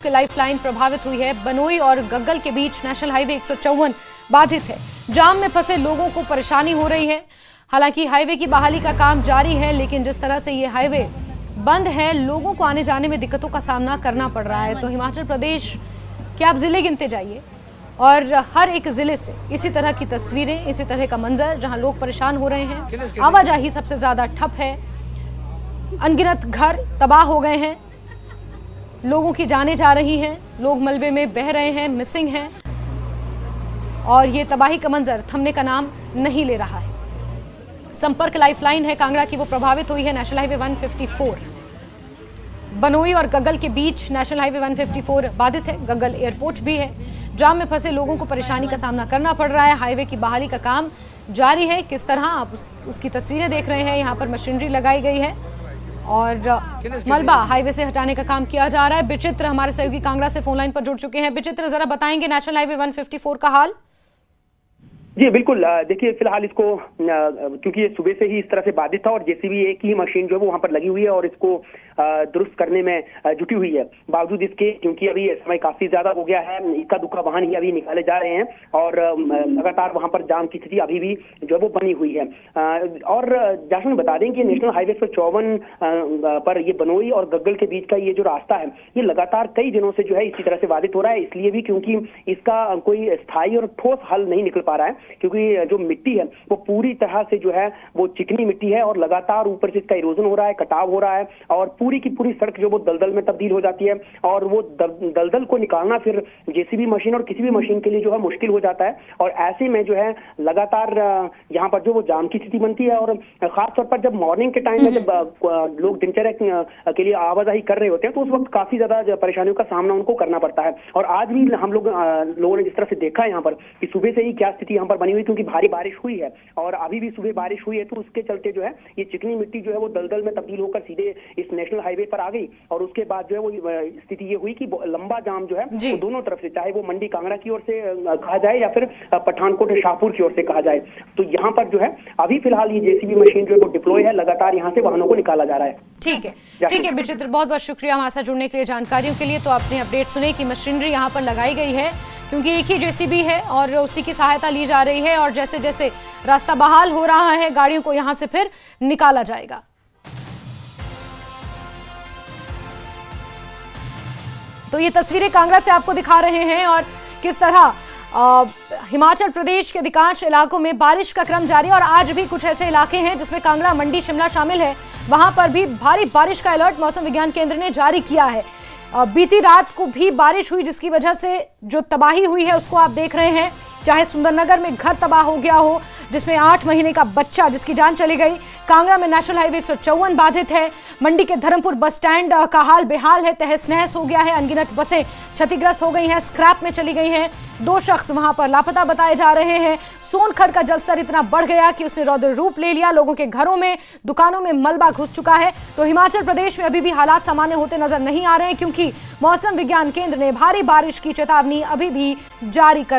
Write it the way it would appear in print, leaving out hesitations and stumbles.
संपर्क लाइफलाइन प्रभावित हुई है। बनोई और गग्गल के बीच नेशनल हाईवे 154 बाधित है। जाम में फंसे लोगों को परेशानी हो रही है। हालांकि हाईवे की बहाली का काम जारी है, लेकिन जिस तरह से ये हाईवे बंद है, लोगों को आने जाने में दिक्कतों का सामना करना पड़ रहा है। तो हिमाचल प्रदेश के आप जिले गिनते जाइए और हर एक जिले से इसी तरह की तस्वीरें, इसी तरह का मंजर, जहां लोग परेशान हो रहे हैं। आवाजाही सबसे ज्यादा ठप है। अनगिनत घर तबाह हो गए हैं, लोगों की जानें जा रही हैं, लोग मलबे में बह रहे हैं, मिसिंग हैं, और ये तबाही का मंजर थमने का नाम नहीं ले रहा है। संपर्क लाइफलाइन है कांगड़ा की, वो प्रभावित हुई है। नेशनल हाईवे 154 बनोई और गग्गल के बीच नेशनल हाईवे 154 बाधित है। गग्गल एयरपोर्ट भी है। जाम में फंसे लोगों को परेशानी का सामना करना पड़ रहा है। हाईवे की बहाली का काम जारी है। किस तरह आप उसकी तस्वीरें देख रहे हैं। यहाँ पर मशीनरी लगाई गई है और मलबा हाईवे से हटाने का काम किया जा रहा है। विचित्र हमारे सहयोगी कांगड़ा से फोन लाइन पर जुड़ चुके हैं। विचित्र, जरा बताएंगे नेशनल हाईवे 154 का हाल। जी बिल्कुल, देखिए फिलहाल इसको क्योंकि ये सुबह से ही इस तरह से बाधित था और जेसीबी एक ही मशीन जो है वो वहां पर लगी हुई है और इसको दुरुस्त करने में जुटी हुई है। बावजूद इसके, क्योंकि अभी समय काफी ज्यादा हो गया है, इक्का दुक्का वाहन ही अभी निकाले जा रहे हैं और लगातार वहां पर जाम की स्थिति अभी भी जो है वो बनी हुई है। और जैसा बता दें कि नेशनल हाईवे 154 पर ये बनोई और गग्गल के बीच का ये जो रास्ता है, ये लगातार कई दिनों से जो है इसी तरह से बाधित हो रहा है। इसलिए भी क्योंकि इसका कोई स्थायी और ठोस हल नहीं निकल पा रहा है, क्योंकि जो मिट्टी है वो पूरी तरह से जो है वो चिकनी मिट्टी है और लगातार ऊपर से इसका इरोजन हो रहा है, कटाव हो रहा है और पूरी की पूरी सड़क जो वो दलदल में तब्दील हो जाती है और वो दलदल को निकालना फिर जेसीबी मशीन और किसी भी मशीन के लिए जो है मुश्किल हो जाता है। और ऐसे में जो है लगातार यहाँ पर जो वो जाम की स्थिति बनती है और खासतौर पर जब मॉर्निंग के टाइम में जब लोग दिनचर्या के लिए आवाजाही कर रहे होते हैं तो उस वक्त काफी ज्यादा परेशानियों का सामना उनको करना पड़ता है। और आज भी हम लोगों ने जिस तरह से देखा है यहाँ पर कि सुबह से ही क्या स्थिति यहाँ पर बनी हुई, क्योंकि भारी बारिश हुई है और अभी भी सुबह बारिश हुई है, तो उसके चलते जो है ये चिकनी मिट्टी जो है वो दलदल में तब्दील होकर सीधे इस नेशनल हाईवे पर आ गई। और उसके बाद जो है वो स्थिति ये हुई कि लंबा जाम जो है वो दोनों तरफ से, चाहे वो मंडी कांगड़ा की ओर से कहा जाए या फिर पठानकोट शाहपुर की ओर से कहा जाए, तो यहाँ पर जो है अभी फिलहाल ये जेसीबी मशीन जो है वो डिप्लॉय है, लगातार यहाँ से वाहनों को निकाला जा रहा है। ठीक है विचित्र, बहुत बहुत शुक्रिया हमारे साथ जुड़ने के लिए, जानकारियों के लिए। तो आपने अपडेट सुने कि मशीनरी यहाँ पर लगाई गई है क्योंकि एक ही जेसीबी है और उसी की सहायता ली जा रही है और जैसे जैसे रास्ता बहाल हो रहा है गाड़ियों को यहां से फिर निकाला जाएगा। तो ये तस्वीरें कांगड़ा से आपको दिखा रहे हैं और किस तरह हिमाचल प्रदेश के अधिकांश इलाकों में बारिश का क्रम जारी है और आज भी कुछ ऐसे इलाके हैं जिसमें कांगड़ा, मंडी, शिमला शामिल है, वहां पर भी भारी बारिश का अलर्ट मौसम विज्ञान केंद्र ने जारी किया है। बीती रात को भी बारिश हुई जिसकी वजह से जो तबाही हुई है उसको आप देख रहे हैं। चाहे सुंदरनगर में घर तबाह हो गया हो जिसमें 8 महीने का बच्चा जिसकी जान चली गई। कांगड़ा में नेशनल हाईवे 154 बाधित है। मंडी के धर्मपुर बस स्टैंड का हाल बेहाल है, तहस नहस हो गया है। अनगिनत बसें क्षतिग्रस्त हो गई हैं, स्क्रैप में चली गई हैं। 2 शख्स वहां पर लापता बताए जा रहे हैं। सोनखड़ का जलस्तर इतना बढ़ गया कि उसने रौद्र रूप ले लिया। लोगों के घरों में, दुकानों में मलबा घुस चुका है। तो हिमाचल प्रदेश में अभी भी हालात सामान्य होते नजर नहीं आ रहे हैं क्योंकि मौसम विज्ञान केंद्र ने भारी बारिश की चेतावनी अभी भी जारी कर